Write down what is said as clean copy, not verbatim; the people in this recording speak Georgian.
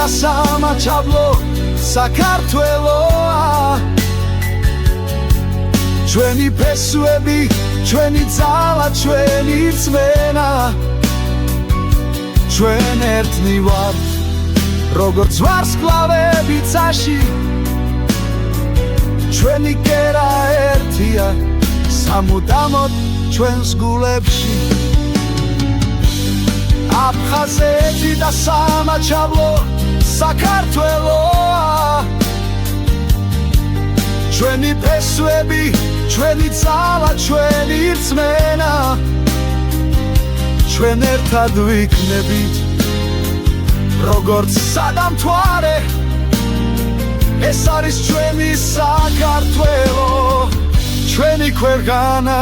სამაჩაბლო საქართველოა ჩვენი ფესვები ჩვენი ძალა ჩვენი რწმენა ჩვენ ერთნი ვართ როგორც ვარსკვლავები ცაში ჩვენი კერა ერთია სამუდამოდ ჩვენს გულებში აფხაზეთი და სამაჩაბლო საქართველოა ჩვენი ფესვები ჩვენი ძალა ჩვენი რწმენა ჩვენ ერთად ვიქნებით როგორც სადამთვარე ეს არის ჩვენი საქართველო ჩვენი ქვეყანა